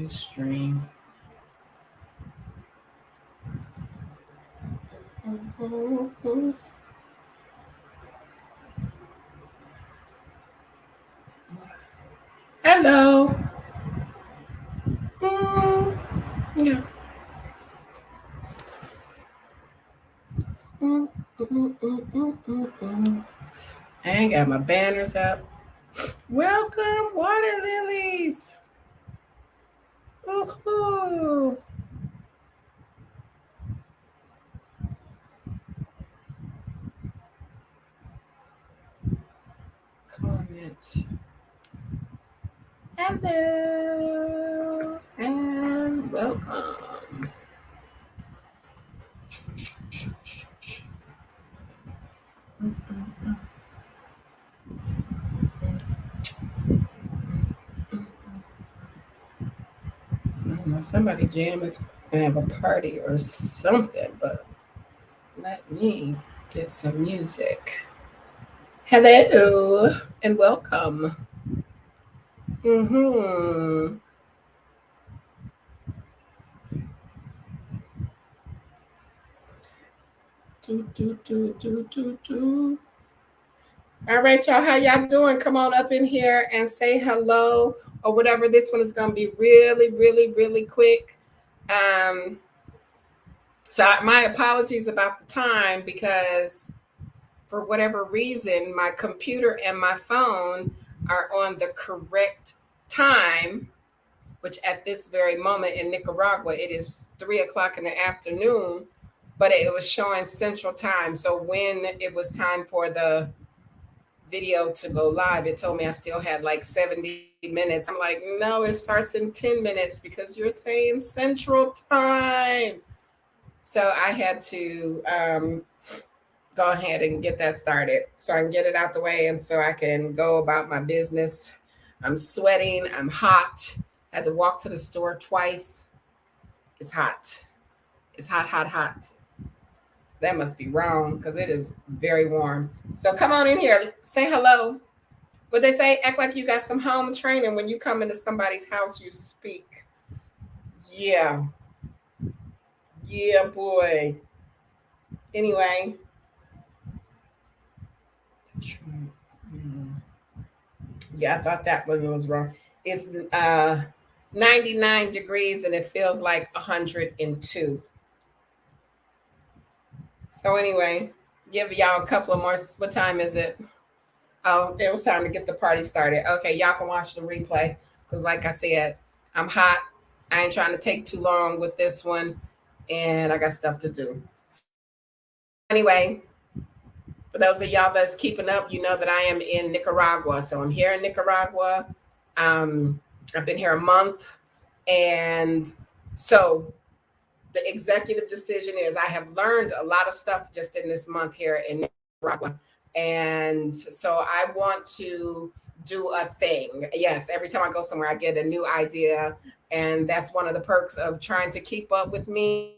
Stream. Hello. Yeah. I ain't got my banners up. Welcome, water lilies. Woohoo. Comment. Hello and welcome. I don't know, somebody jam is gonna have a party or something, but let me get some music. Hello and welcome. Mm-hmm. Do. All right, y'all. How y'all doing? Come on up in here and say hello or whatever. This one is gonna be really, really, really quick. Um, my apologies about the time because for whatever reason, my computer and my phone are on the correct time, which at this very moment in Nicaragua, it is 3 o'clock in the afternoon, but it was showing Central Time. So when it was time for the video to go live, it told me I still had like 70 minutes. I'm like, no, it starts in 10 minutes because you're saying Central Time. So I had to go ahead and get that started so I can get it out the way and so I can go about my business. I'm sweating, I'm hot. I had to walk to the store twice. It's hot. It's hot, hot, hot. That must be wrong because it is very warm. So come on in here, say hello. What they say, act like you got some home training. When you come into somebody's house, you speak. Yeah. Yeah, boy. Anyway. Yeah, I thought that one was wrong. It's 99 degrees and it feels like 102. So anyway, give y'all a couple of more. What time is it? Oh, it was time to get the party started. Okay, y'all can watch the replay because, like I said, I'm hot. I ain't trying to take too long with this one, and I got stuff to do. Anyway, for those of y'all that's keeping up, you know that I am in Nicaragua. So I'm here in Nicaragua. I've been here a month, and so the executive decision is I have learned a lot of stuff just in this month here in Nicaragua. And so I want to do a thing. Yes, every time I go somewhere, I get a new idea. And that's one of the perks of trying to keep up with me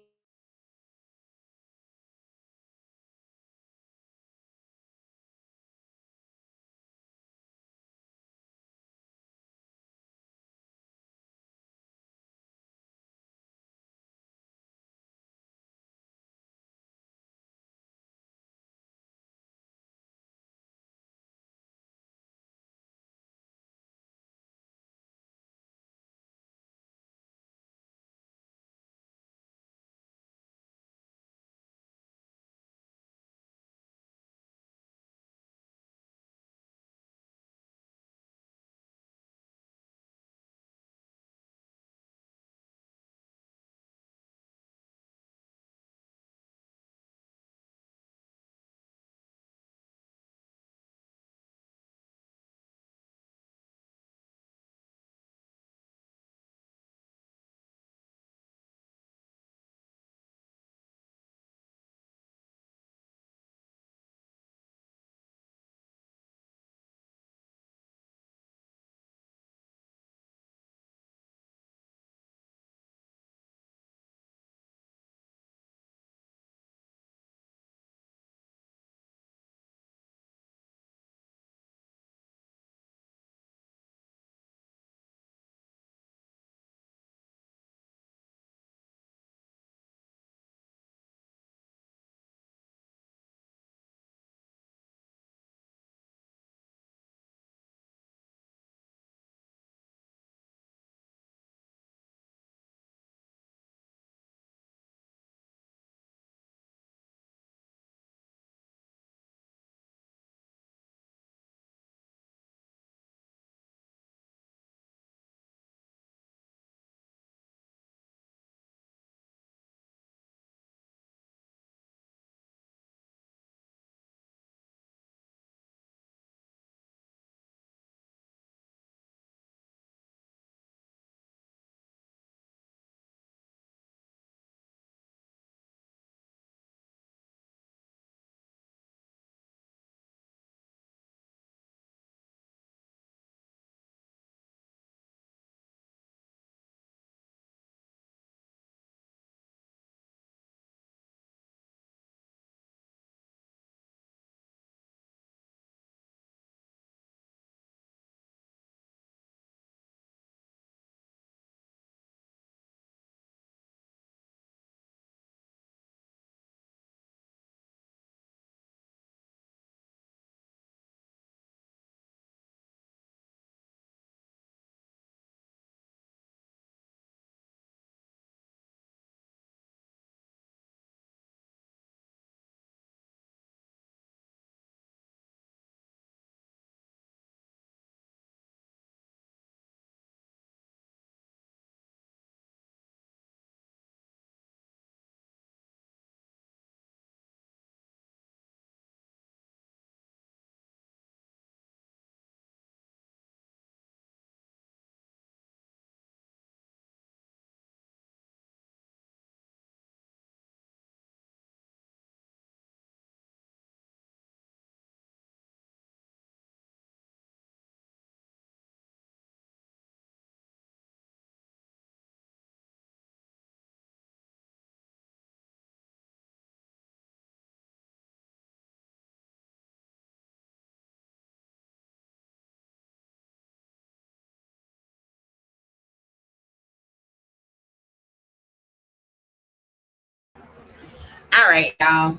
All right, y'all.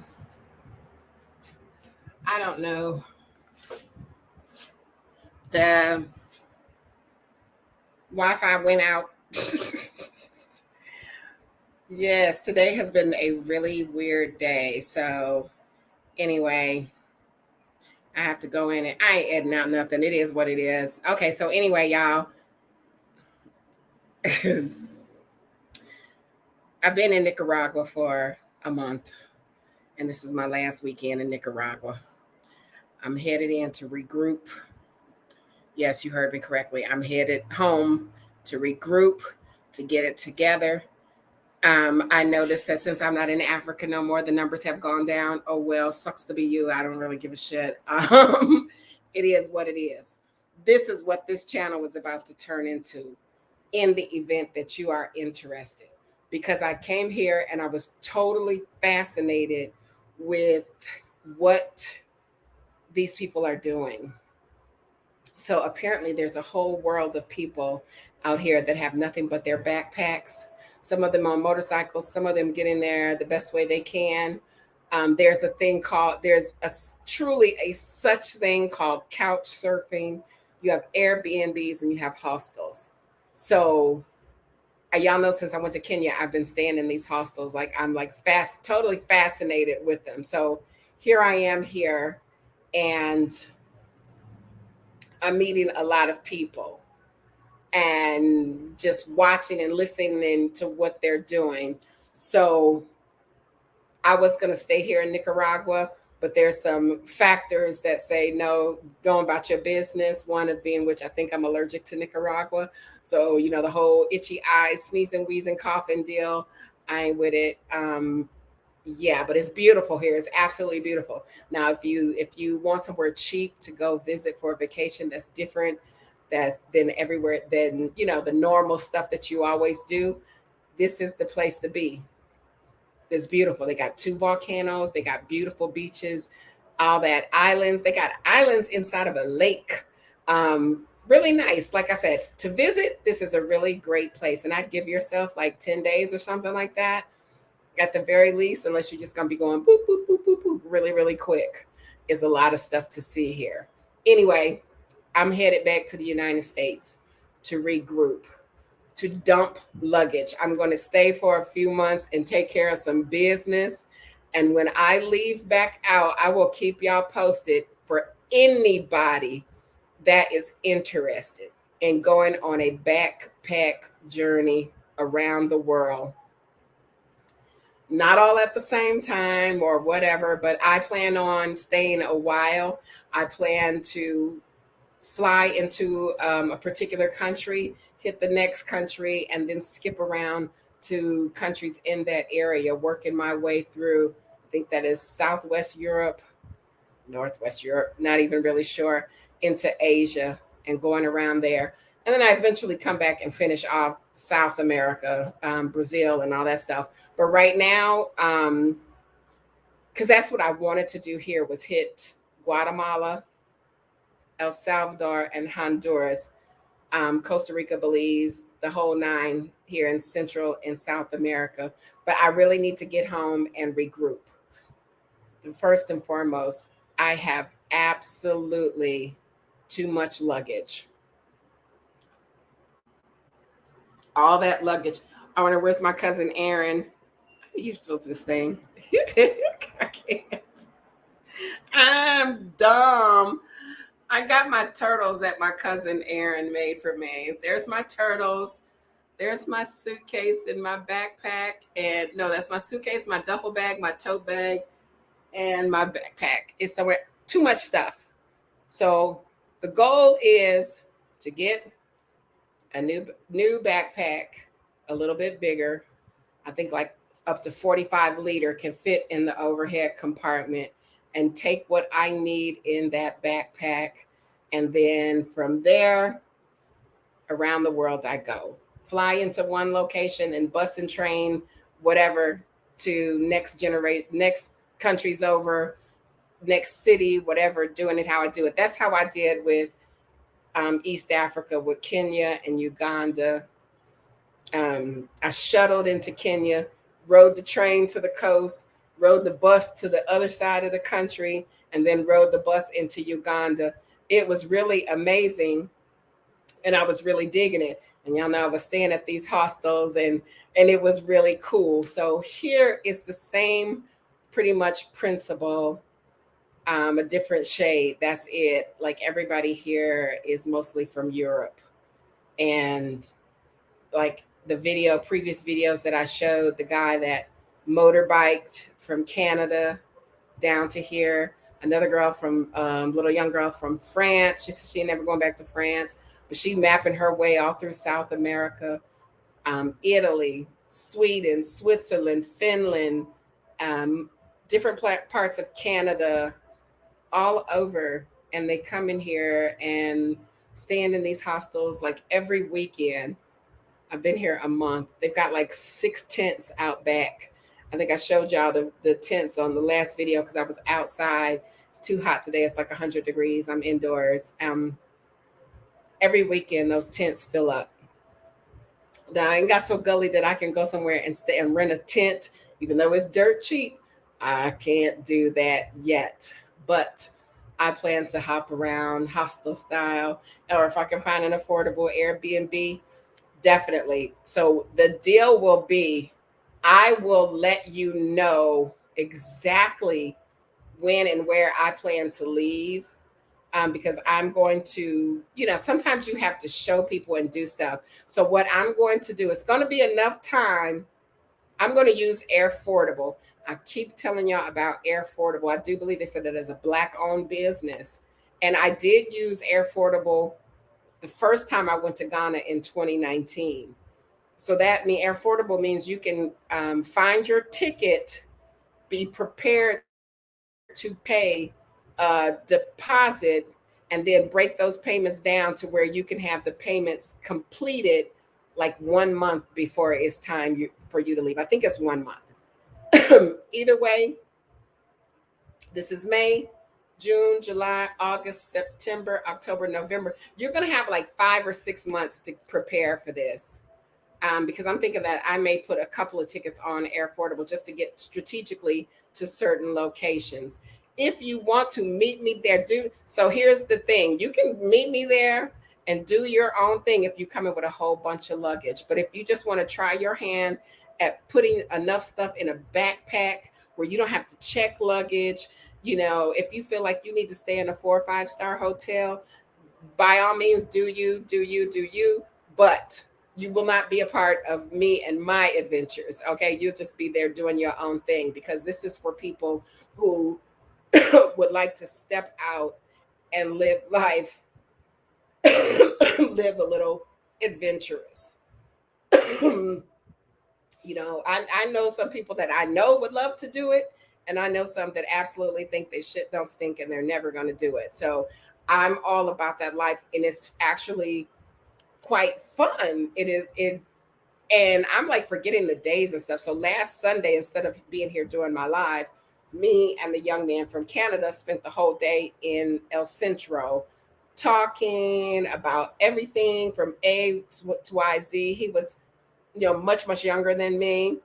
I don't know. The Wi-Fi went out. Yes, today has been a really weird day. So anyway, I have to go in and I ain't editing out nothing. It is what it is. Okay, so anyway, y'all. I've been in Nicaragua for a month, and this is my last weekend in Nicaragua. I'm headed in to regroup. Yes, you heard me correctly. I'm headed home to regroup, to get it together. I noticed that since I'm not in Africa no more, the numbers have gone down. Oh well, sucks to be you. I don't really give a shit. It is what it is. This is what this channel was about to turn into in the event that you are interested. Because I came here and I was totally fascinated with what these people are doing. So apparently, there's a whole world of people out here that have nothing but their backpacks. Some of them on motorcycles, some of them getting there the best way they can. There's a thing called, truly a such thing called couch surfing. You have Airbnbs and you have hostels. So y'all know since I went to Kenya, I've been staying in these hostels. Like I'm like totally fascinated with them. So here I am here, and I'm meeting a lot of people and just watching and listening to what they're doing. So I was going to stay here in Nicaragua, but there's some factors that say no, go about your business. One of being which I think I'm allergic to Nicaragua. So, the whole itchy eyes, sneezing, wheezing, coughing deal, I ain't with it. Yeah, but it's beautiful here. It's absolutely beautiful. Now, if you want somewhere cheap to go visit for a vacation that's different, that's than everywhere, than the normal stuff that you always do, this is the place to be. It's beautiful. They got two volcanoes. They got beautiful beaches. All that islands. They got islands inside of a lake. Really nice. Like I said, to visit, this is a really great place, and I'd give yourself like 10 days or something like that at the very least, unless you're just going to be going boop, boop, boop, boop, boop, really, really quick. Is a lot of stuff to see here. Anyway, I'm headed back to the United States to regroup, to dump luggage. I'm going to stay for a few months and take care of some business. And when I leave back out, I will keep y'all posted for anybody that is interested in going on a backpack journey around the world. Not all at the same time or whatever, but I plan on staying a while. I plan to fly into a particular country, hit the next country, and then skip around to countries in that area, working my way through. I think that is Southwest Europe, Northwest Europe, not even really sure, into Asia and going around there. And then I eventually come back and finish off South America, Brazil, and all that stuff. But right now, because that's what I wanted to do here was hit Guatemala, El Salvador, and Honduras, Costa Rica, Belize, the whole nine here in Central and South America. But I really need to get home and regroup. First and foremost, I have absolutely too much luggage. All that luggage. I wonder where's my cousin Aaron. You flip this thing. I can't. I'm dumb. I got my turtles that my cousin Aaron made for me. There's my turtles. There's my suitcase in my backpack. And no, that's my suitcase, my duffel bag, my tote bag, and my backpack. It's somewhere too much stuff. So the goal is to get a new backpack, a little bit bigger. I think like up to 45-liter can fit in the overhead compartment, and take what I need in that backpack. And then from there, around the world I go. Fly into one location and bus and train, whatever, to next countries over, next city, whatever, doing it how I do it. That's how I did with East Africa, with Kenya and Uganda. I shuttled into Kenya, rode the train to the coast, rode the bus to the other side of the country, and then rode the bus into Uganda. It was really amazing, and I was really digging it. And y'all know I was staying at these hostels, and it was really cool. So here is the same pretty much principle, a different shade. That's it. Like everybody here is mostly from Europe. And like the previous videos that I showed, the guy that motorbiked from Canada down to here, another girl from little young girl from France. She said she ain't never going back to France, but she mapping her way all through South America, Italy, Sweden, Switzerland, Finland, um, different parts of Canada, all over. And they come in here and stand in these hostels like every weekend. I've been here a month. They've got like 6 tents out back. I think I showed y'all the tents on the last video because I was outside. It's too hot today. It's like 100 degrees. I'm indoors. Every weekend, those tents fill up. Now, I ain't got so gully that I can go somewhere and stay and rent a tent, even though it's dirt cheap. I can't do that yet. But I plan to hop around hostel style, or if I can find an affordable Airbnb, definitely. So the deal will be I will let you know exactly when and where I plan to leave. Because I'm going to, sometimes you have to show people and do stuff. So what I'm going to do, it's going to be enough time. I'm going to use Airfordable. I keep telling y'all about Airfordable. I do believe they said that as a Black-owned business. And I did use Airfordable the first time I went to Ghana in 2019. So that means Airfordable means you can find your ticket, be prepared to pay a deposit, and then break those payments down to where you can have the payments completed like 1 month before it's time for you to leave. I think it's 1 month. Either way, this is May, June, July, August, September, October, November. You're going to have like 5 or 6 months to prepare for this. Because I'm thinking that I may put a couple of tickets on Airfordable just to get strategically to certain locations. If you want to meet me there, so here's the thing. You can meet me there and do your own thing if you come in with a whole bunch of luggage. But if you just want to try your hand at putting enough stuff in a backpack where you don't have to check luggage, if you feel like you need to stay in a 4 or 5-star hotel, by all means, do you. But you will not be a part of me and my adventures. Okay. You'll just be there doing your own thing, because this is for people who would like to step out and live life, live a little adventurous. I know some people that I know would love to do it, and I know some that absolutely think they shit don't stink and they're never going to do it. So I'm all about that life, and it's actually quite fun. And I'm like forgetting the days and stuff. So last Sunday, instead of being here doing my live, me and the young man from Canada spent the whole day in El Centro talking about everything from A to YZ. He was, much, much younger than me.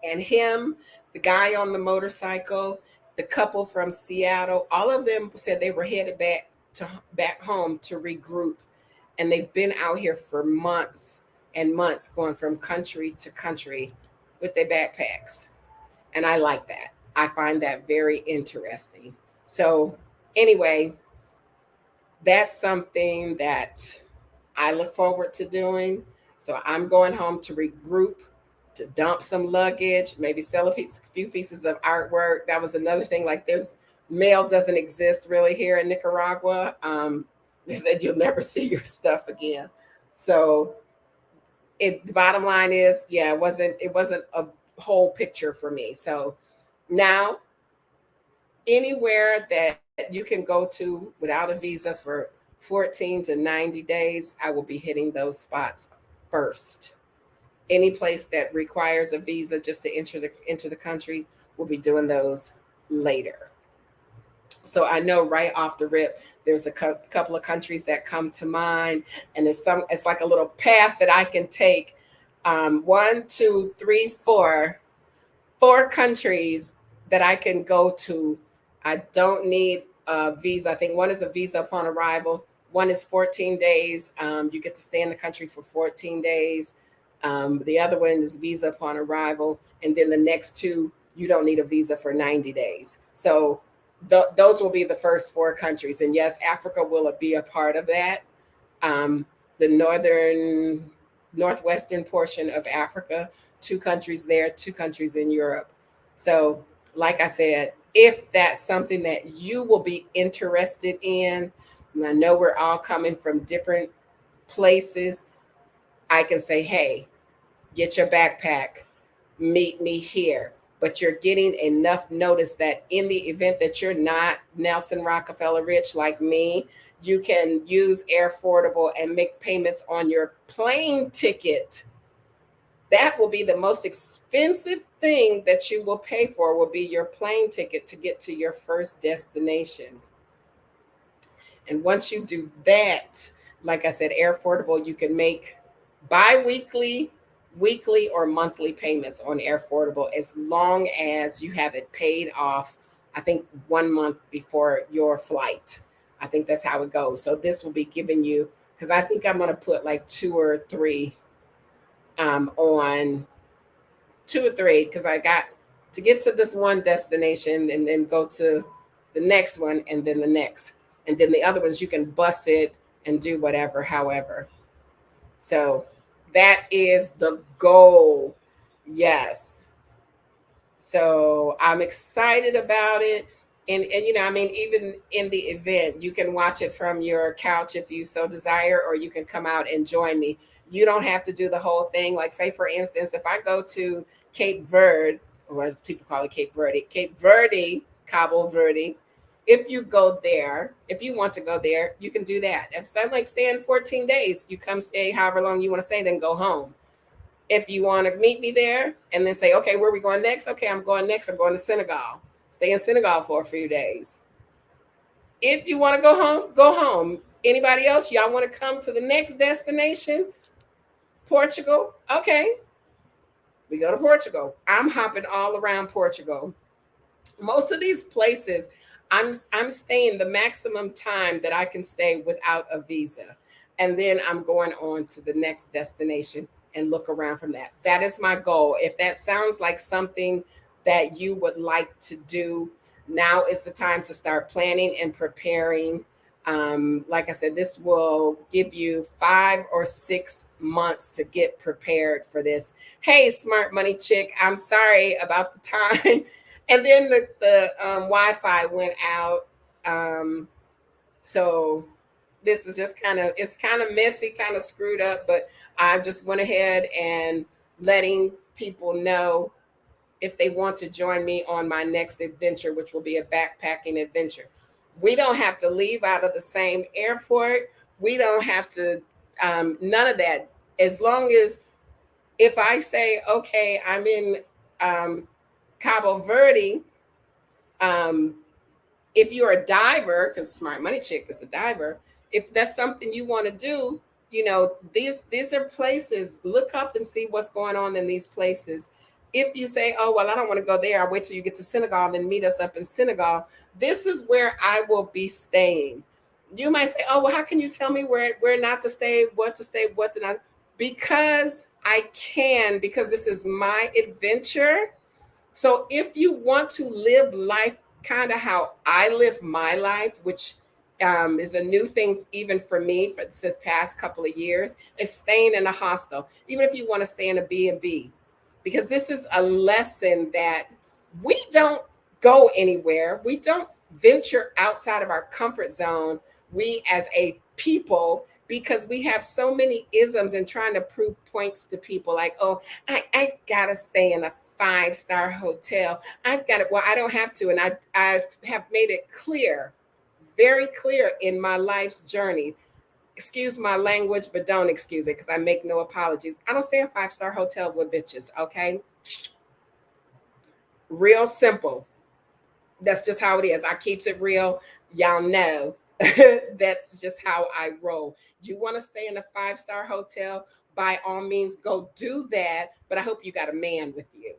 And him, the guy on the motorcycle, the couple from Seattle, all of them said they were headed back home to regroup. And they've been out here for months and months, going from country to country with their backpacks. And I like that. I find that very interesting. So anyway, that's something that I look forward to doing. So I'm going home to regroup, to dump some luggage, maybe sell a few pieces of artwork. That was another thing. Like, there's mail doesn't exist really here in Nicaragua. They said you'll never see your stuff again. So the bottom line is, yeah, it wasn't a whole picture for me. So now, anywhere that you can go to without a visa for 14 to 90 days, I will be hitting those spots first. Any place that requires a visa just to enter the country, we'll be doing those later. So I know right off the rip, there's a couple of countries that come to mind, and it's like a little path that I can take. 1, 2, 3, 4, 4 countries that I can go to. I don't need a visa. I think one is a visa upon arrival. One is 14 days. You get to stay in the country for 14 days. The other one is visa upon arrival. And then the next two, you don't need a visa for 90 days. So those will be the first 4 countries. And yes, Africa will be a part of that. Um, the northwestern portion of Africa, 2 countries there, 2 countries in Europe. So, like I said, if that's something that you will be interested in, and I know we're all coming from different places, I can say, hey, get your backpack, meet me here. But you're getting enough notice that in the event that you're not Nelson Rockefeller rich like me, you can use Air Affordable and make payments on your plane ticket. That will be the most expensive thing that you will pay for, will be your plane ticket to get to your first destination. And once you do that, like I said, Air Affordable, you can make bi-weekly, weekly, or monthly payments on Air Affordable as long as you have it paid off, I think 1 month before your flight. I think that's how it goes. So this will be giving you, because I think I'm going to put like 2 or 3 on 2 or 3, because I got to get to this one destination and then go to the next one and then the next. And then the other ones, you can bus it and do whatever, however. So that is the goal. Yes. So I'm excited about it. And I mean, even in the event, you can watch it from your couch if you so desire, or you can come out and join me. You don't have to do the whole thing. Like, say, for instance, if I go to Cape Verde, or as people call it Cape Verde, Cabo Verde, if you go there, if you want to go there, you can do that. If I'm like staying 14 days, you come stay however long you want to stay, then go home. If you want to meet me there and then say, okay, where are we going next? Okay, I'm going next. I'm going to Senegal. Stay in Senegal for a few days. If you want to go home, go home. Anybody else? Y'all want to come to the next destination? Portugal? Okay, we go to Portugal. I'm hopping all around Portugal. Most of these places, I'm staying the maximum time that I can stay without a visa. And then I'm going on to the next destination and look around from that. That is my goal. If that sounds like something that you would like to do, now is the time to start planning and preparing. Like I said, this will give you 5 or 6 months to get prepared for this. Hey, smart money chick, I'm sorry about the time. And then the Wi-Fi went out. So this is just it's kind of messy, kind of screwed up, but I just went ahead and letting people know if they want to join me on my next adventure, which will be a backpacking adventure. We don't have to leave out of the same airport. We don't have to, none of that. As long as, if I say, okay, I'm in Cabo Verde, um, if you're a diver, because Smart Money Chick is a diver, if that's something you want to do, these are places. Look up and see what's going on in these places. If you say, oh well, I don't want to go there, I'll wait till you get to Senegal and then meet us up in Senegal. This is where I will be staying. You might say, oh well, how can you tell me where not to stay, what to not? Because I can, because this is my adventure. So if you want to live life kind of how I live my life, which is a new thing even for me for the past couple of years, is staying in a hostel, even if you want to stay in a B&B, because this is a lesson that we don't go anywhere. We don't venture outside of our comfort zone, we as a people, because we have so many isms and trying to prove points to people like, oh, I gotta stay in a 5-star hotel. I've got it. Well, I don't have to. And I have made it clear, very clear in my life's journey. Excuse my language, but don't excuse it, because I make no apologies. I don't stay in 5-star hotels with bitches. Okay. Real simple. That's just how it is. I keeps it real. Y'all know that's just how I roll. You want to stay in a 5-star hotel? By all means, go do that. But I hope you got a man with you.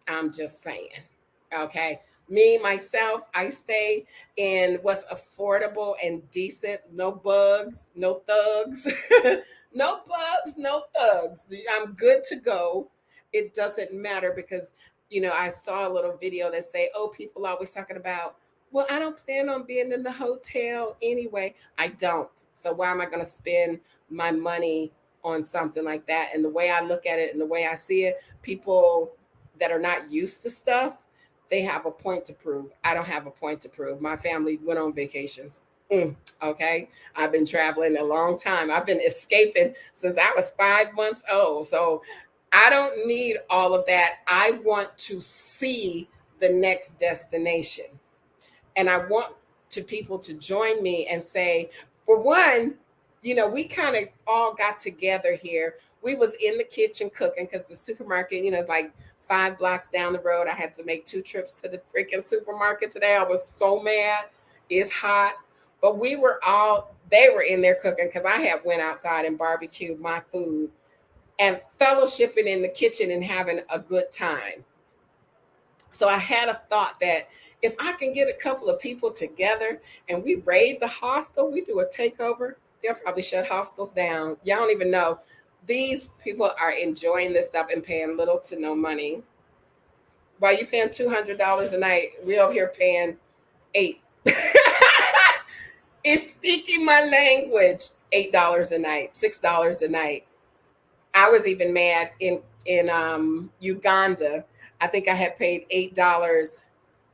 I'm just saying. Okay. Me, myself, I stay in what's affordable and decent. No bugs, no thugs. No bugs, no thugs. I'm good to go. It doesn't matter because, I saw a little video that say, oh, people always talking about, well, I don't plan on being in the hotel anyway. I don't. So why am I going to spend my money on something like that? And the way I look at it and the way I see it, people that are not used to stuff, they have a point to prove. I don't have a point to prove. My family went on vacations. Okay. I've been traveling a long time. I've been escaping since I was 5 months old. So I don't need all of that. I want to see the next destination. And I want to people to join me and say, for one, we kind of all got together here. We was in the kitchen cooking because the supermarket, is like 5 blocks down the road. I had to make 2 trips to the freaking supermarket today. I was so mad. It's hot. But they were in there cooking because I had went outside and barbecued my food and fellowshipping in the kitchen and having a good time. So I had a thought that if I can get a couple of people together and we raid the hostel, we do a takeover, they'll probably shut hostels down. Y'all don't even know. These people are enjoying this stuff and paying little to no money. While you paying $200 a night, we over here paying 8. It's speaking my language. $8 a night, $6 a night. I was even mad in Uganda. I think I had paid $8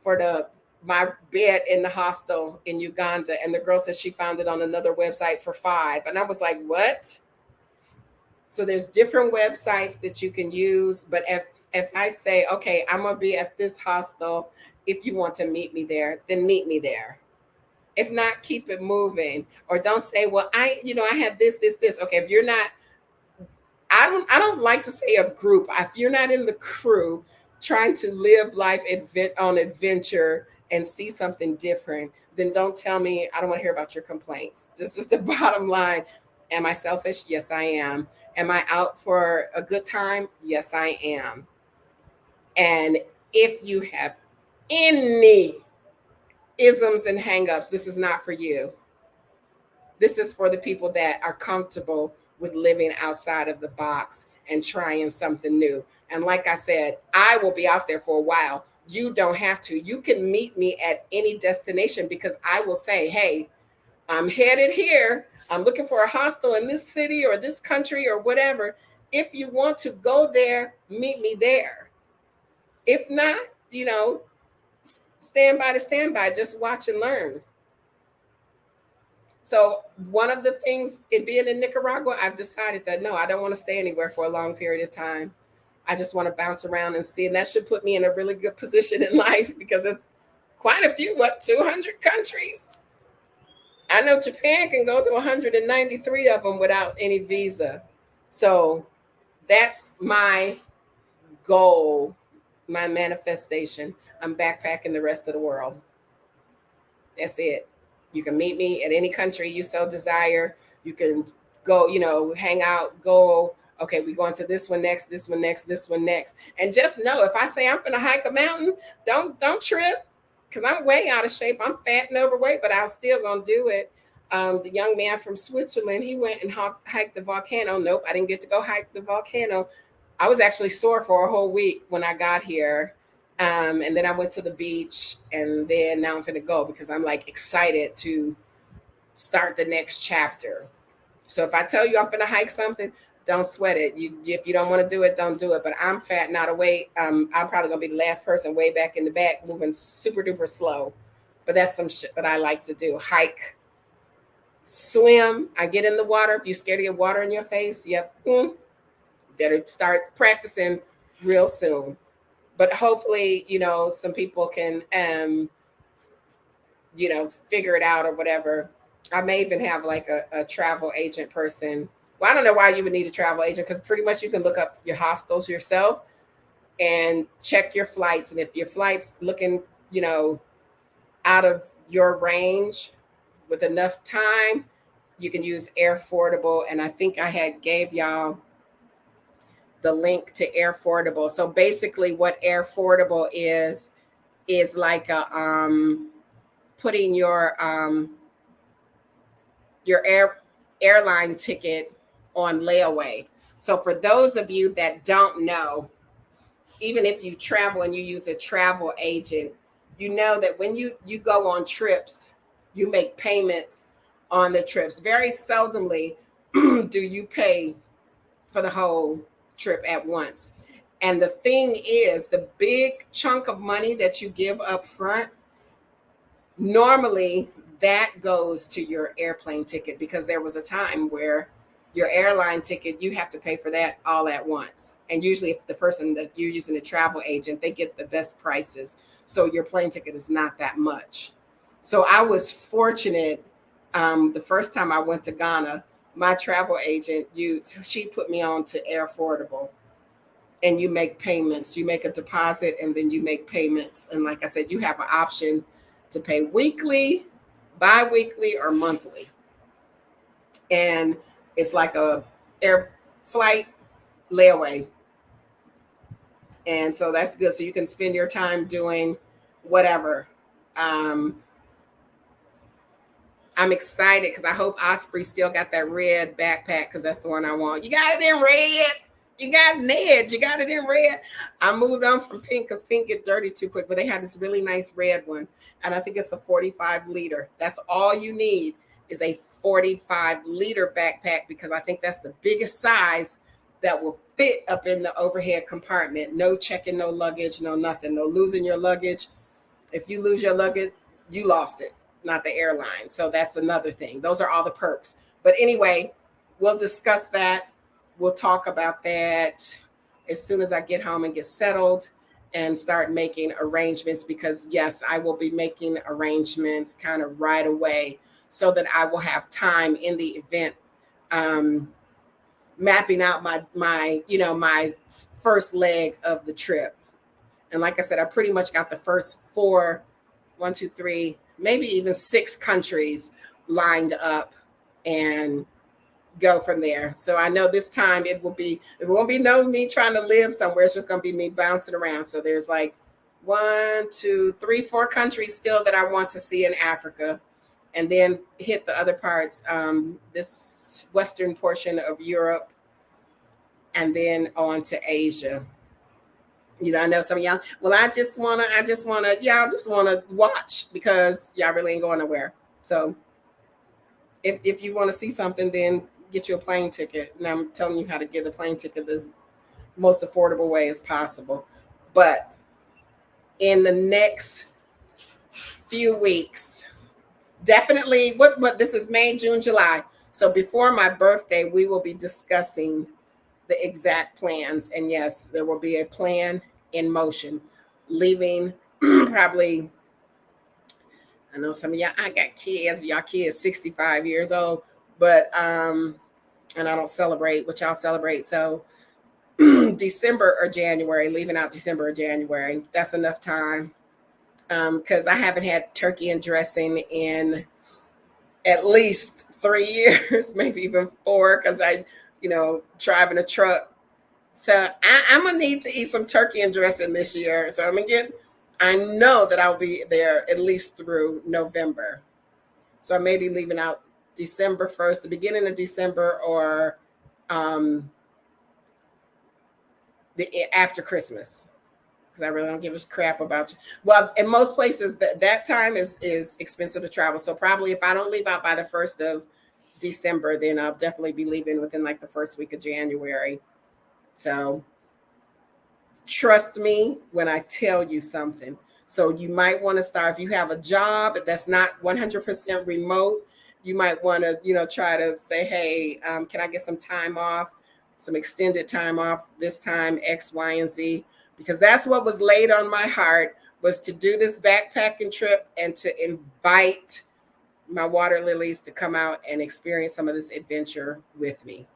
for my bed in the hostel in Uganda, and the girl said she found it on another website for 5, and I was like, "What?" So there's different websites that you can use, but if I say, "Okay, I'm gonna be at this hostel. If you want to meet me there, then meet me there. If not, keep it moving, or don't say, well, I had this. Okay, if you're not, I don't like to say a group. If you're not in the crew trying to live life on adventure and see something different, then don't tell me. I don't want to hear about your complaints. Just the bottom line. Am I selfish? Yes, I am. Am I out for a good time? Yes, I am. And if you have any isms and hangups, this is not for you. This is for the people that are comfortable with living outside of the box and trying something new. And like I said, I will be out there for a while. You don't have to. You can meet me at any destination because I will say, hey, I'm headed here. I'm looking for a hostel in this city or this country or whatever. If you want to go there, meet me there. If not, stand by to stand by. Just watch and learn. So one of the things in being in Nicaragua, I've decided that no, I don't want to stay anywhere for a long period of time. I just want to bounce around and see, and that should put me in a really good position in life because it's quite a few, 200 countries. I know Japan can go to 193 of them without any visa. So that's my goal, my manifestation. I'm backpacking the rest of the world. That's it. You can meet me at any country you so desire. You can go, hang out, go. Okay, we going to this one next, this one next, this one next. And just know if I say I'm gonna hike a mountain, don't trip, because I'm way out of shape. I'm fat and overweight, but I'm still gonna do it. The young man from Switzerland, he went and hiked the volcano. Nope, I didn't get to go hike the volcano. I was actually sore for a whole week when I got here. And then I went to the beach, and then now I'm finna go because I'm like excited to start the next chapter. So if I tell you I'm finna hike something, don't sweat it. If you don't want to do it, don't do it. But I'm fat, not a weight. I'm probably gonna be the last person way back in the back, moving super duper slow. But that's some shit that I like to do: hike, swim. I get in the water. If you're scared to get water in your face, yep, better start practicing real soon. But hopefully, some people can, figure it out or whatever. I may even have like a travel agent person. Well, I don't know why you would need a travel agent because pretty much you can look up your hostels yourself and check your flights. And if your flight's looking, out of your range with enough time, you can use Air Affordable. And I think I had gave y'all the link to Air Affordable. So basically, what Air Affordable is like a putting your airline ticket on layaway. So for those of you that don't know, even if you travel and you use a travel agent, you know that when you go on trips, you make payments on the trips. Very seldomly do you pay for the whole trip at once. And the thing is, the big chunk of money that you give up front, normally that goes to your airplane ticket, because there was a time where your airline ticket, you have to pay for that all at once. And usually if the person that you're using a travel agent, they get the best prices, so your plane ticket is not that much. So I was fortunate. The first time I went to Ghana, my travel agent she put me on to Air Affordable, and you make payments. You make a deposit and then you make payments. And like I said, you have an option to pay weekly, bi-weekly, or monthly. And it's like a air flight layaway. And so that's good. So you can spend your time doing whatever. Um, I'm excited because I hope Osprey still got that red backpack, because that's the one I want. You got it in red. You got Ned. You got it in red. I moved on from pink because pink get dirty too quick, but they had this really nice red one. And I think it's a 45 liter. That's all you need, is a 45 liter backpack, because I think that's the biggest size that will fit up in the overhead compartment. No checking, no luggage, no nothing. No losing your luggage. If you lose your luggage, you lost it, not the airline. So that's another thing. Those are all the perks. But anyway, we'll discuss that. We'll talk about that as soon as I get home and get settled and start making arrangements, because yes, I will be making arrangements kind of right away, so that I will have time in the event, mapping out my first leg of the trip. And like I said, I pretty much got the first four, one, two, three, maybe even six countries lined up, and go from there. So I know this time it won't be no me trying to live somewhere. It's just going to be me bouncing around. So there's like one, two, three, four countries still that I want to see in Africa, and then hit the other parts, this western portion of Europe, and then on to Asia. I know some of y'all, well, y'all just wanna watch, because y'all really ain't going nowhere. So if you want to see something, then get you a plane ticket. And I'm telling you how to get a plane ticket the most affordable way as possible. But in the next few weeks, definitely, what this is May, June, July. So before my birthday, we will be discussing the exact plans. And yes, there will be a plan in motion, leaving probably. I know some of y'all, I got kids, y'all kids 65 years old, but and I don't celebrate what y'all celebrate. So December or January, leaving out December or January, that's enough time. Because I haven't had turkey and dressing in at least 3 years, maybe even four, because I, driving a truck. So I'm gonna need to eat some turkey and dressing this year. So I know that I'll be there at least through November. So I may be leaving out December 1st, the beginning of December, or um, after Christmas, because I really don't give a crap about you. Well, in most places, that time is expensive to travel. So probably if I don't leave out by the 1st of December, then I'll definitely be leaving within like the first week of January. So trust me when I tell you something. So you might want to start, if you have a job that's not 100% remote, you might want to, try to say, hey, can I get some time off, some extended time off this time, X, Y, and Z, because that's what was laid on my heart, was to do this backpacking trip and to invite my water lilies to come out and experience some of this adventure with me.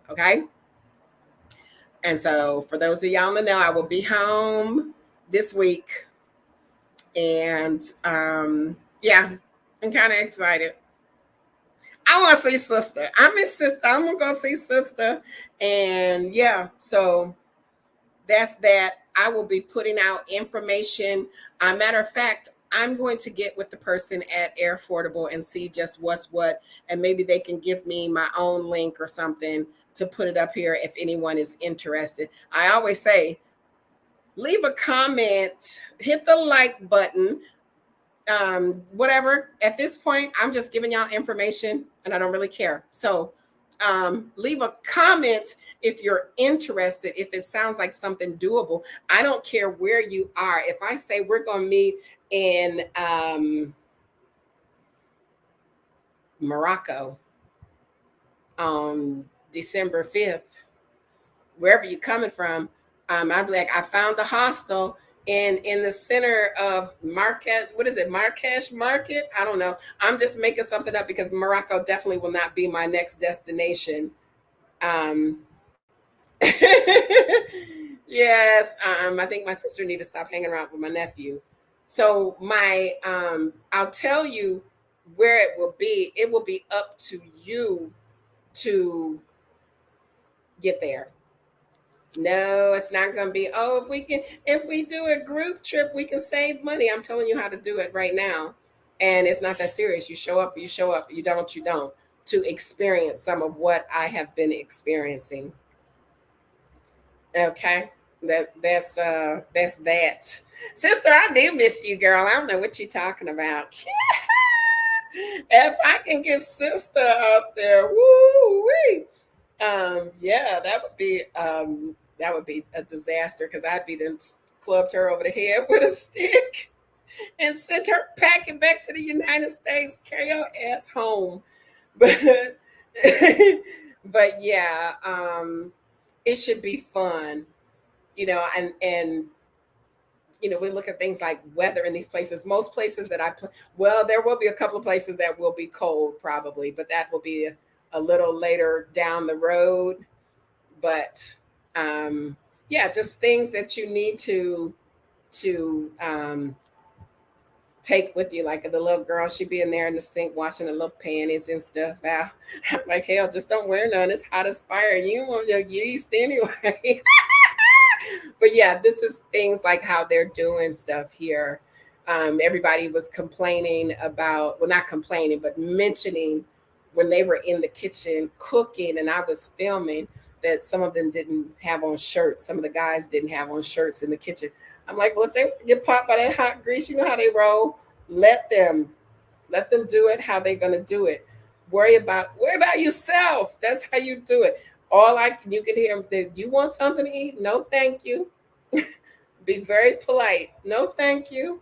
Okay. And so for those of y'all that know, I will be home this week. And yeah, I'm kind of excited. I want to see sister. I miss sister. I'm gonna go see sister. And yeah, so that's that. I will be putting out information. Matter of fact, I'm going to get with the person at Air Affordable and see just what's what, and maybe they can give me my own link or something to put it up here if anyone is interested. I always say, leave a comment, hit the like button, whatever. At this point, I'm just giving y'all information and I don't really care. So leave a comment if you're interested, if it sounds like something doable. I don't care where you are. If I say we're going to meet in Morocco on December 5th, wherever you're coming from, I'd be like, I found the hostel in the center of Marrakesh. What is it, Marrakesh Market? I don't know. I'm just making something up because Morocco definitely will not be my next destination. Um, yes, I think my sister need to stop hanging around with my nephew. So I'll tell you where it will be. It will be up to you to get there. No, it's not going to be, oh, if we do a group trip, we can save money. I'm telling you how to do it right now. And it's not that serious. You show up, you show up. You don't. To experience some of what I have been experiencing. Okay. That's that. Sister, I do miss you, girl. I don't know what you're talking about. If I can get sister out there, woo wee. Yeah, that would be a disaster because I'd be then clubbed her over the head with a stick and sent her packing back to the United States. Carry your ass home. But but yeah, it should be fun, and we look at things like weather in these places. Most places that well, there will be a couple of places that will be cold probably, but that will be a little later down the road. But yeah, just things that you need to take with you. Like the little girl, she'd be in there in the sink washing the little panties and stuff out. Like, hell, just don't wear none. It's hot as fire. You want your yeast anyway. But yeah, this is things like how they're doing stuff here. Everybody was complaining about, well, not complaining, but mentioning when they were in the kitchen cooking and I was filming that some of them didn't have on shirts. Some of the guys didn't have on shirts in the kitchen. I'm like, well, if they get popped by that hot grease, you know how they roll. Let them do it how they're gonna do it. Worry about yourself. That's how you do it. You can hear them. Do you want something to eat? No, thank you. Be very polite. No, thank you.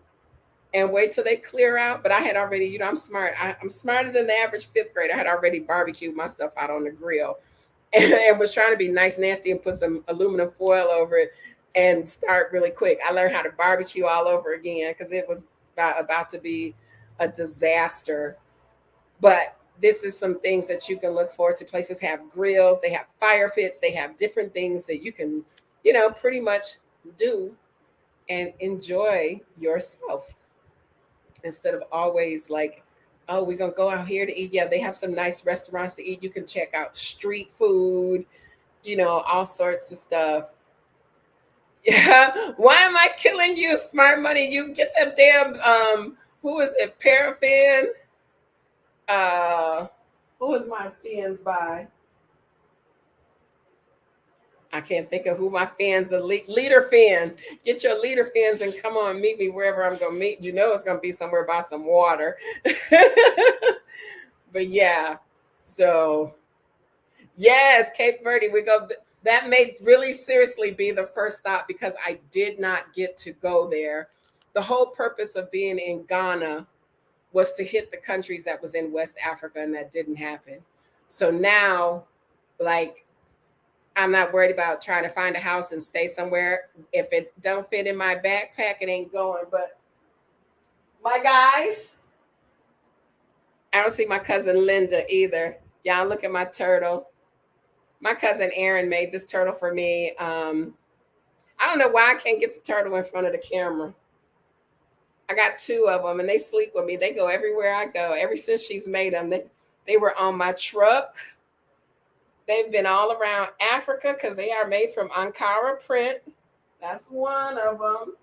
And wait till they clear out. But I had already, I'm smart. I'm smarter than the average fifth grader. I had already barbecued my stuff out on the grill and was trying to be nice, nasty, and put some aluminum foil over it and start really quick. I learned how to barbecue all over again because it was about to be a disaster. But this is some things that you can look forward to. Places have grills, they have fire pits, they have different things that you can, pretty much do and enjoy yourself instead of always like, oh, we're going to go out here to eat. Yeah, they have some nice restaurants to eat. You can check out street food, all sorts of stuff. Yeah. Why am I killing you, smart money? You get them damn, who is it, paraffin? Who is my fans by? I can't think of who my fans are. Leader fans. Get your leader fans and come on, meet me wherever I'm going to meet. It's going to be somewhere by some water. But yeah, so yes, Cape Verde. We go. That may really seriously be the first stop because I did not get to go there. The whole purpose of being in Ghana was to hit the countries that was in West Africa, and that didn't happen. So now, like, I'm not worried about trying to find a house and stay somewhere. If it don't fit in my backpack, it ain't going. But my guys, I don't see my cousin Linda either. Y'all look at my turtle. My cousin Aaron made this turtle for me. I don't know why I can't get the turtle in front of the camera. I got two of them and they sleep with me. They go everywhere I go. Ever since she's made them, they were on my truck. They've been all around Africa because they are made from Ankara print. That's one of them.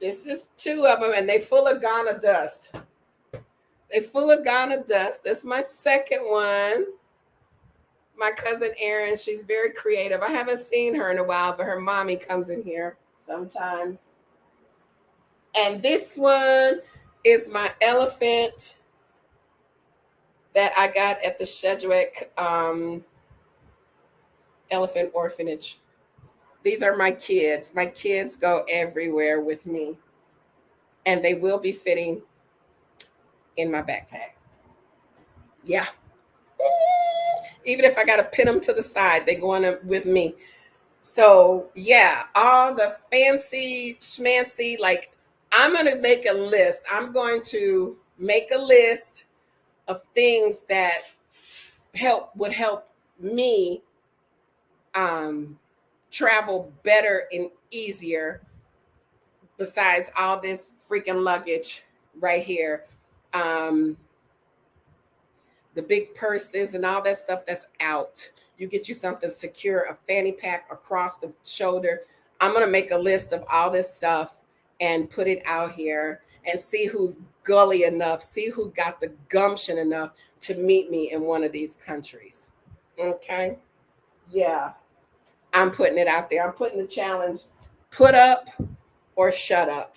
This is two of them, and they full of Ghana dust. They full of Ghana dust. That's my second one. My cousin Erin, she's very creative. I haven't seen her in a while, but her mommy comes in here sometimes. And this one is my elephant that I got at the Sedgwick Elephant Orphanage. These are my kids. My kids go everywhere with me, and they will be fitting in my backpack. Yeah. Even if I got to pin them to the side, they go on with me. So, yeah, all the fancy schmancy, like, I'm going to make a list. I'm going to make a list of things that would help me um, travel better and easier besides all this freaking luggage right here. Um, the big purses and all that stuff that's out. You get you something secure, a fanny pack across the shoulder. I'm going to make a list of all this stuff and put it out here and see who's gully enough, see who got the gumption enough to meet me in one of these countries. Okay. Yeah. I'm putting it out there. I'm putting the challenge, put up or shut up.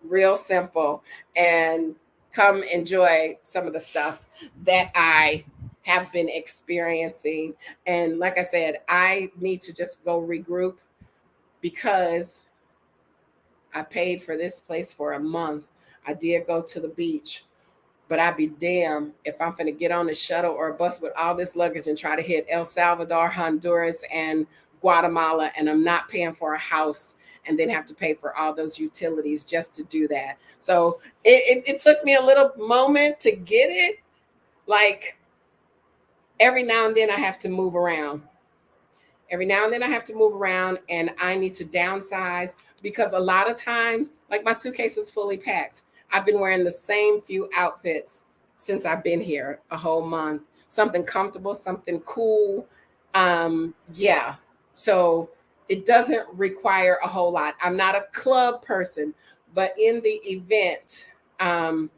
Real simple. And come enjoy some of the stuff that I have been experiencing. And like I said, I need to just go regroup because I paid for this place for a month. I did go to the beach, but I'd be damned if I'm going to get on a shuttle or a bus with all this luggage and try to hit El Salvador, Honduras, and Guatemala, and I'm not paying for a house and then have to pay for all those utilities just to do that. So it took me a little moment to get it. Like every now and then I have to move around. Every now and then I have to move around and I need to downsize because a lot of times, like my suitcase is fully packed. I've been wearing the same few outfits since I've been here a whole month. Something comfortable, something cool. Yeah. So it doesn't require a whole lot. I'm not a club person, but in the event, the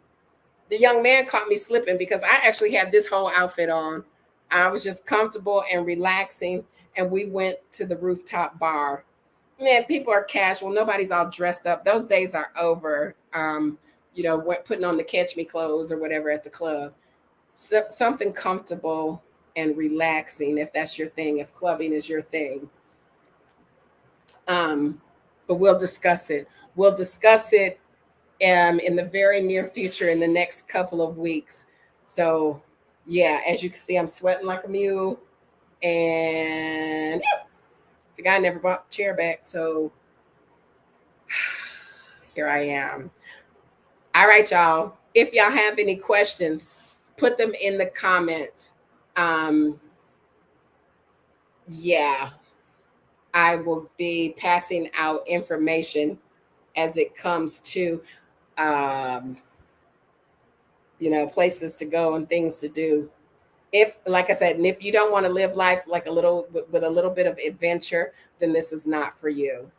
young man caught me slipping because I actually had this whole outfit on. I was just comfortable and relaxing, and we went to the rooftop bar. Man, people are casual. Nobody's all dressed up. Those days are over. Putting on the catch me clothes or whatever at the club. So, something comfortable and relaxing, if that's your thing, if clubbing is your thing. Um, but we'll discuss it. We'll discuss it in the very near future in the next couple of weeks. So, yeah, as you can see, I'm sweating like a mule, and the guy never brought the chair back. So, here I am. All right, y'all. If y'all have any questions, put them in the comments. Um, yeah, I will be passing out information as it comes to um, places to go and things to do. If, like I said, and if you don't want to live life like a little with a little bit of adventure, then this is not for you.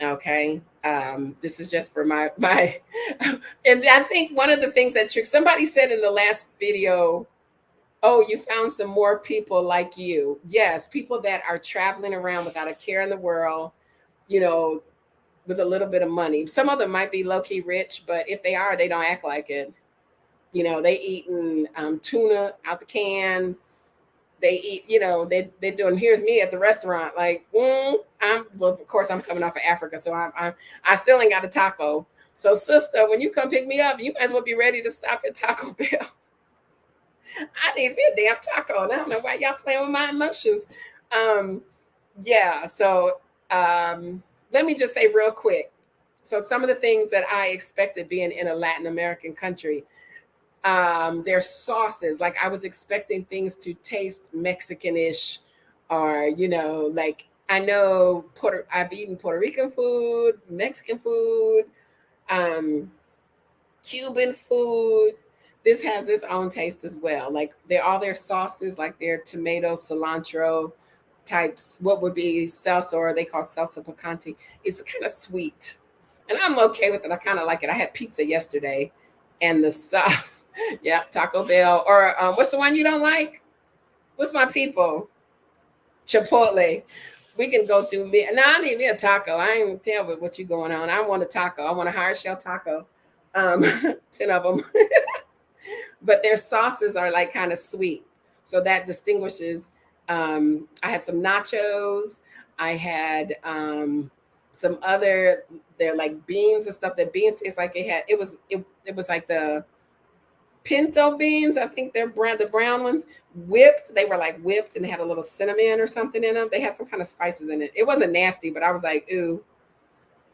Okay. This is just for my and I think one of the things that somebody said in the last video, oh, you found some more people like you. Yes, people that are traveling around without a care in the world, you know, with a little bit of money. Some of them might be low-key rich, but if they are, they don't act like it. They eating tuna out the can. They eat, they're doing, here's me at the restaurant. Like, of course I'm coming off of Africa, so I still ain't got a taco. So sister, when you come pick me up, you might as well be ready to stop at Taco Bell. I need me a damn taco. And I don't know why y'all playing with my emotions. Um, yeah, so let me just say real quick. So some of the things that I expected being in a Latin American country, their sauces, like I was expecting things to taste Mexican-ish, or like I know I've eaten Puerto Rican food, Mexican food, um, Cuban food. This has its own taste as well. Like all their sauces, like their tomato, cilantro, types, what would be salsa, or they call salsa picante. It's kind of sweet, and I'm okay with it. I kind of like it. I had pizza yesterday, and the sauce, yeah, Taco Bell, or what's the one you don't like? What's my people? Chipotle. We can go through me. Now I need me a taco. I ain't tell what you going on. I want a taco. I want a hard shell taco. Um, 10 of them. But their sauces are like kind of sweet. So that distinguishes. I had some nachos. I had some other, they're like beans and stuff. That beans taste like it was like the pinto beans. I think they're the brown ones, whipped. They were like whipped and they had a little cinnamon or something in them. They had some kind of spices in it. It wasn't nasty, but I was like, ooh,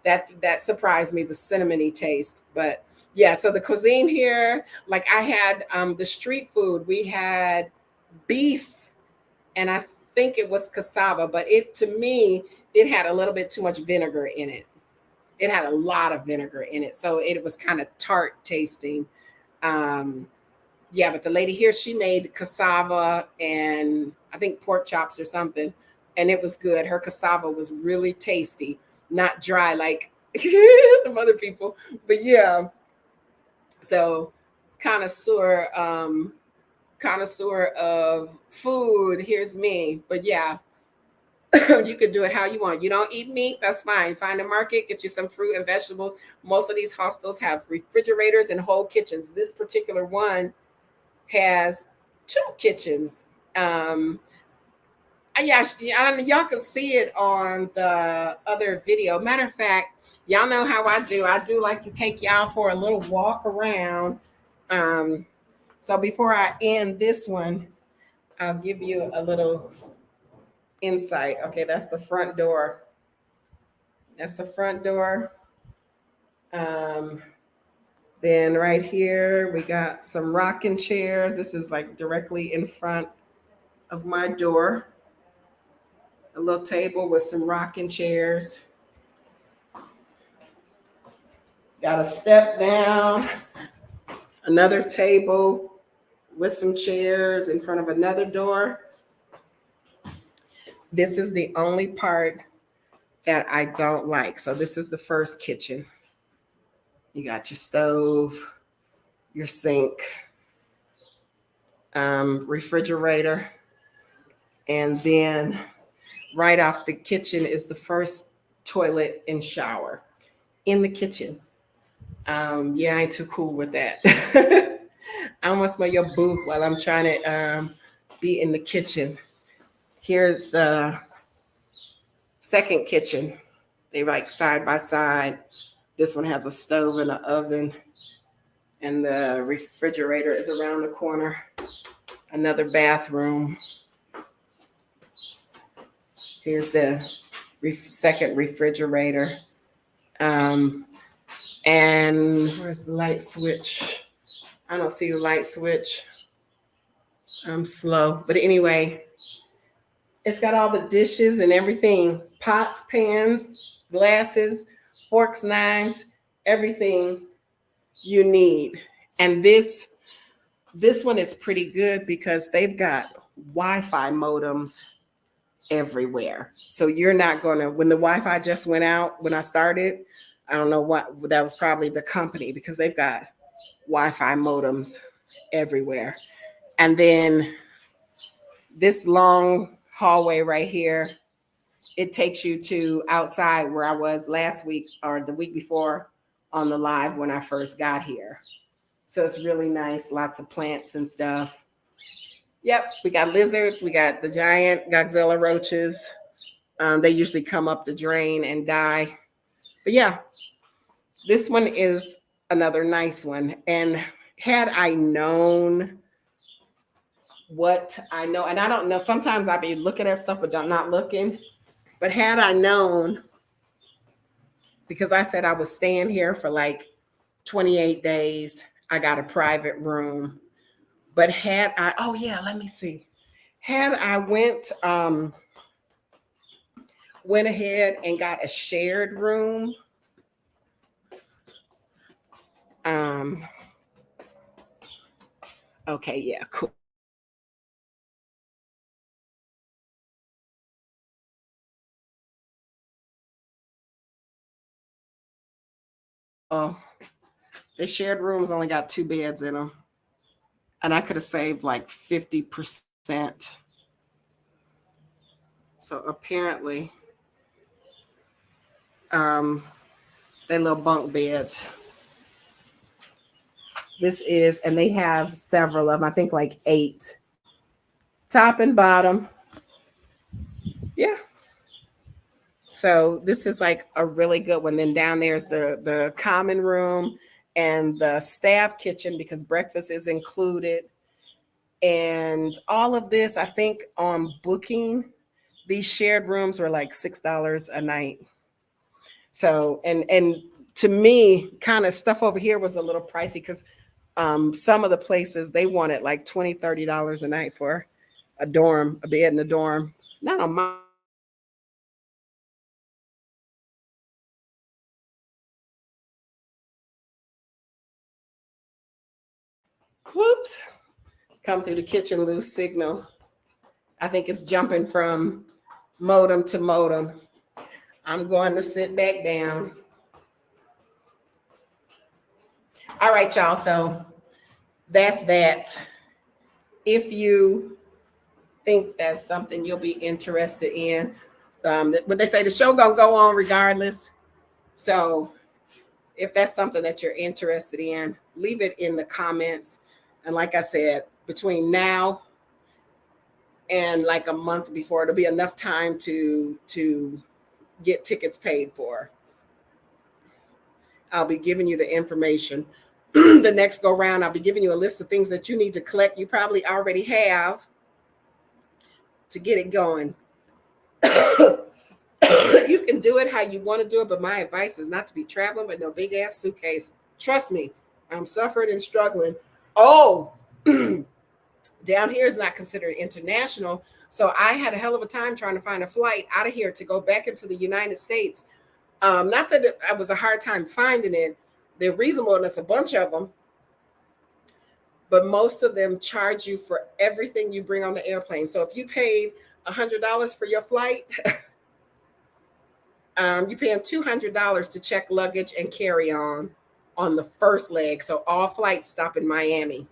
that surprised me, the cinnamony taste. But yeah, so the cuisine here, like I had the street food. We had beef, and I think it was cassava, but it to me it had a little bit too much vinegar in it. It had a lot of vinegar in it, so it was kind of tart tasting. Um, yeah, but the lady here, she made cassava and I think pork chops or something, and it was good. Her cassava was really tasty, not dry like the other people. But yeah, so connoisseur, connoisseur of food. Here's me. But yeah, you could do it how you want. You don't eat meat, that's fine. Find a market, get you some fruit and vegetables. Most of these hostels have refrigerators and whole kitchens. This particular one has two kitchens. Um, yeah, y'all can see it on the other video. Matter of fact, y'all know how I do. I do like to take y'all for a little walk around. Um, so before I end this one, I'll give you a little insight. Okay, that's the front door. That's the front door. Um, then right here, we got some rocking chairs. This is like directly in front of my door. A little table with some rocking chairs. Got a step down, another table with some chairs in front of another door. This is the only part that I don't like. So this is the first kitchen. You got your stove, your sink, refrigerator, and then right off the kitchen is the first toilet and shower in the kitchen. Yeah, I ain't too cool with that. I almost smell your booth while I'm trying to be in the kitchen. Here's the second kitchen. They like side by side. This one has a stove and an oven, and the refrigerator is around the corner. Another bathroom. Here's the second refrigerator. And where's the light switch? I don't see the light switch. I'm slow. But anyway, it's got all the dishes and everything, pots, pans, glasses, forks, knives, everything you need. And this one is pretty good because they've got Wi-Fi modems everywhere. So you're not going to, when the Wi-Fi just went out when I started, I don't know what, that was probably the company, because they've got Wi-Fi modems everywhere. And then this long hallway right here, it takes you to outside where I was last week or the week before on the live when I first got here. So it's really nice, lots of plants and stuff. Yep, we got lizards, we got the giant Godzilla roaches. They usually come up the drain and die. But yeah, this one is another nice one. And had I known what I know, and I don't know, sometimes I be looking at stuff, but I'm not looking. But had I known, because I said I was staying here for like 28 days, I got a private room. But had I, oh yeah, let me see. Had I went ahead and got a shared room, um, okay, yeah, cool. Oh, the shared rooms only got 2 beds in them, and I could have saved like 50%. So apparently, they little bunk beds. This is, and they have several of them. I think like 8, top and bottom. Yeah. So this is like a really good one. Then down there's the common room and the staff kitchen because breakfast is included. And all of this, I think on booking, these shared rooms were like $6 a night. So and to me, kind of stuff over here was a little pricey because some of the places they wanted like $20, $30 a night for a dorm, a bed in a dorm. Not on my. Whoops. Come through the kitchen, lose signal. I think it's jumping from modem to modem. I'm going to sit back down. All right, y'all. So that's that. If you think that's something you'll be interested in, but they say the show gonna go on regardless. So if that's something that you're interested in, leave it in the comments. And like I said, between now and like a month before, it'll be enough time to get tickets paid for. I'll be giving you the information. The next go round, I'll be giving you a list of things that you need to collect. You probably already have to get it going. You can do it how you want to do it, but my advice is not to be traveling with no big ass suitcase. Trust me, I'm suffering and struggling. Oh, down here is not considered international. So I had a hell of a time trying to find a flight out of here to go back into the United States. Not that it was a hard time finding it. They're reasonable, and it's a bunch of them. But most of them charge you for everything you bring on the airplane. So if you paid $100 for your flight, you're paying $200 to check luggage and carry on the first leg. So all flights stop in Miami.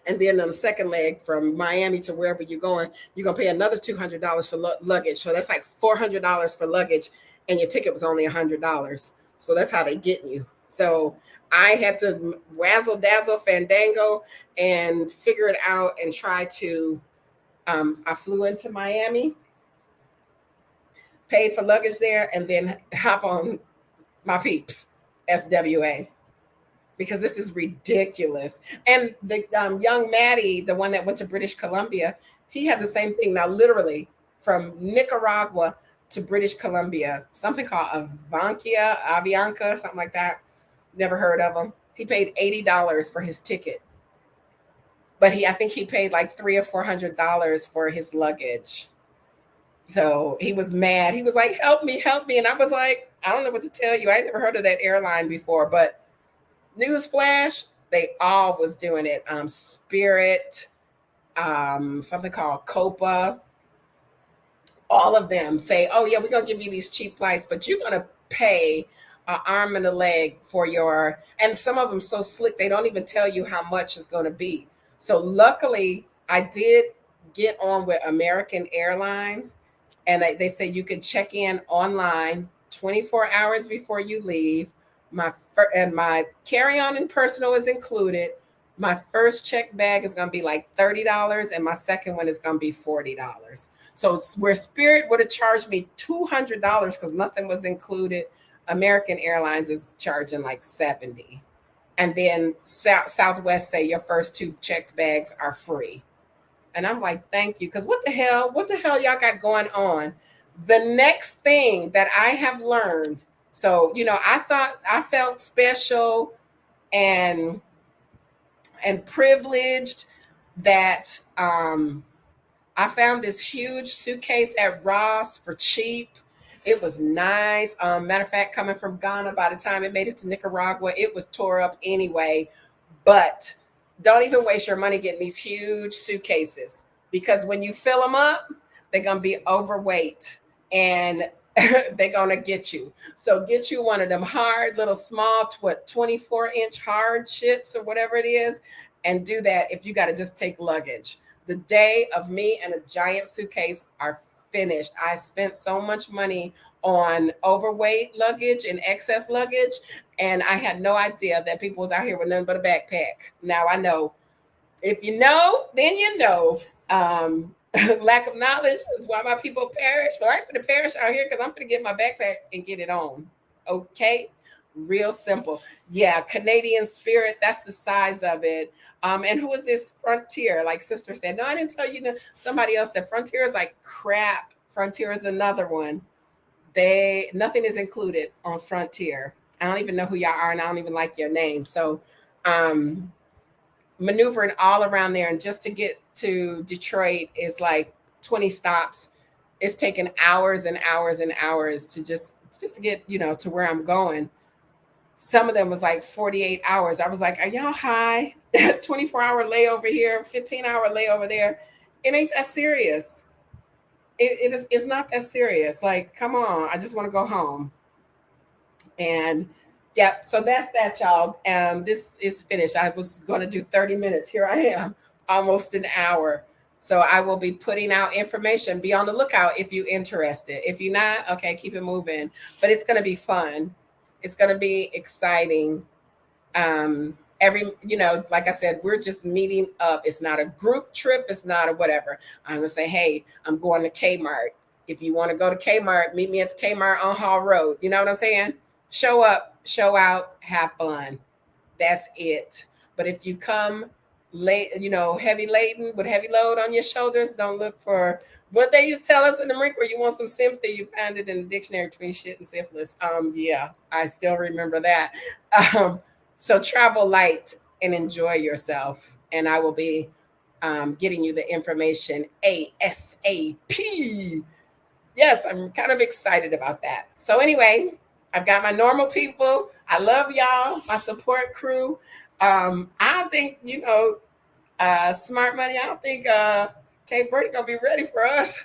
And then on the second leg from Miami to wherever you're going to pay another $200 for luggage. So that's like $400 for luggage, and your ticket was only $100. So that's how they get you. So I had to razzle dazzle fandango and figure it out and try to. I flew into Miami, paid for luggage there, and then hop on my peeps SWA. Because this is ridiculous. And the young Maddie, the one that went to British Columbia, he had the same thing. Now, literally from Nicaragua to British Columbia, something called Avianca, something like that. Never heard of him. He paid $80 for his ticket. But I think he paid like $300 or $400 for his luggage. So he was mad. He was like, help me. And I was like, I don't know what to tell you. I never heard of that airline before, but newsflash, they all was doing it. Spirit, something called Copa. All of them say, oh yeah, we're gonna give you these cheap flights, but you're gonna pay an arm and a leg for your, and some of them so slick, they don't even tell you how much it's gonna be. So luckily I did get on with American Airlines, and they say you can check in online 24 hours before you leave. My carry-on and personal is included. My first check bag is going to be like $30, and my second one is going to be $40. So where Spirit would have charged me $200 because nothing was included, American Airlines is charging like $70. And then Southwest say your first 2 checked bags are free. And I'm like, thank you, because what the hell y'all got going on? The next thing that I have learned, so I thought I felt special and privileged that I found this huge suitcase at Ross for cheap. It was nice. Matter of fact, coming from Ghana, by the time it made it to Nicaragua, it was tore up anyway. But don't even waste your money getting these huge suitcases, because when you fill them up, they're going to be overweight. And they're gonna get you. So get you one of them hard little small, 24-inch hard shits or whatever it is, and do that if you got to just take luggage. The day of me and a giant suitcase are finished. I spent so much money on overweight luggage and excess luggage, and I had no idea that people was out here with nothing but a backpack. Now I know. If you know, then you know. Lack of knowledge is why my people perish. Well, I'm going to perish out here because I'm going to get my backpack and get it on. Okay, real simple. Yeah, Canadian Spirit. That's the size of it. And who is this Frontier? Like Sister said, no, I didn't tell you. Somebody else said Frontier is like crap. Frontier is another one. Nothing is included on Frontier. I don't even know who y'all are, and I don't even like your name. So, maneuvering all around there, and just to get to Detroit is like 20 stops. It's taken hours and hours and hours to just to get, to where I'm going. Some of them was like 48 hours. I was like, are y'all high? 24-hour layover here, 15-hour layover there. It ain't that serious. It's not that serious. Like, come on, I just want to go home. And yeah, so that's that, y'all. This is finished. I was going to do 30 minutes. Here I am, almost an hour. So I will be putting out information. Be on the lookout if you're interested. If you're not, okay, keep it moving. But it's going to be fun. It's going to be exciting. Like I said, we're just meeting up. It's not a group trip. It's not a whatever. I'm going to say, hey, I'm going to Kmart. If you want to go to Kmart, meet me at the Kmart on Hall Road. You know what I'm saying? Show up, show out, have fun. That's it. But if you come late, heavy laden with heavy load on your shoulders, don't look for what they used to tell us in the Marine Corps. You want some sympathy, you find it in the dictionary between shit and syphilis. Yeah, I still remember that. So travel light and enjoy yourself. And I will be getting you the information ASAP. Yes, I'm kind of excited about that. So anyway, I've got my normal people. I love y'all, my support crew. I don't think, smart money. I don't think Kate Birdie gonna be ready for us.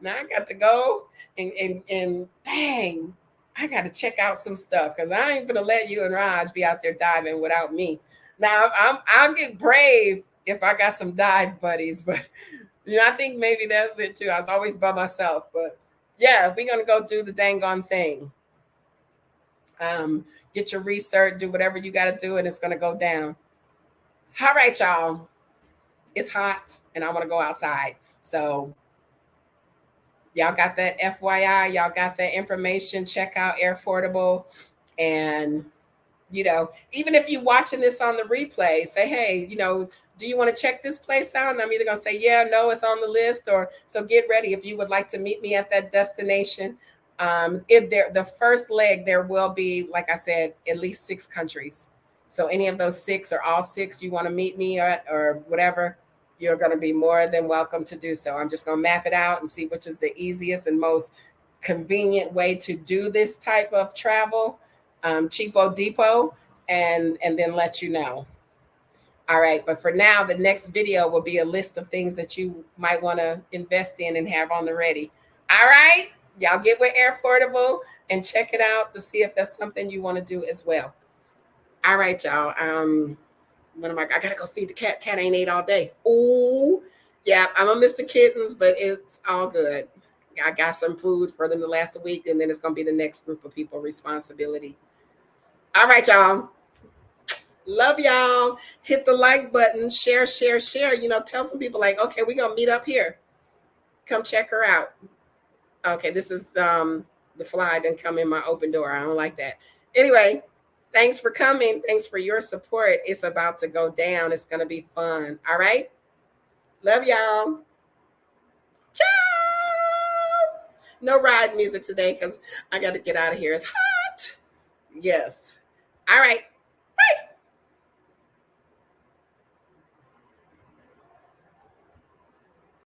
Now I got to go and dang, I got to check out some stuff because I ain't gonna let you and Raj be out there diving without me. Now I'll get brave if I got some dive buddies, but I think maybe that's it too. I was always by myself, but yeah, we're gonna go do the dang on thing. Get your research, do whatever you got to do, and it's gonna go down. All right, y'all. It's hot, and I want to go outside. So y'all got that FYI. Y'all got that information. Check out Airfordable, and even if you're watching this on the replay, say, hey, do you want to check this place out? And I'm either going to say, yeah, no, it's on the list, or so get ready if you would like to meet me at that destination. The first leg, there will be, like I said, at least 6 countries. So any of those 6 or all 6 you want to meet me at or whatever, you're going to be more than welcome to do so. I'm just going to map it out and see which is the easiest and most convenient way to do this type of travel. Cheapo Depot, and then let you know. All right, but for now, the next video will be a list of things that you might want to invest in and have on the ready. All right, y'all get with Airfordable and check it out to see if that's something you want to do as well. All right, y'all. What am I gotta go feed the cat. Cat ain't ate all day. Oh, yeah, I'm gonna miss the kittens, but it's all good. I got some food for them to last a week, and then it's gonna be the next group of people responsibility. All right, y'all. Love y'all. Hit the like button, share. Tell some people like, okay, we're gonna meet up here. Come check her out. Okay, this is the fly didn't come in my open door. I don't like that. Anyway, thanks for coming. Thanks for your support. It's about to go down. It's gonna be fun. All right. Love y'all. Ciao. No ride music today because I got to get out of here. It's hot. Yes. All right.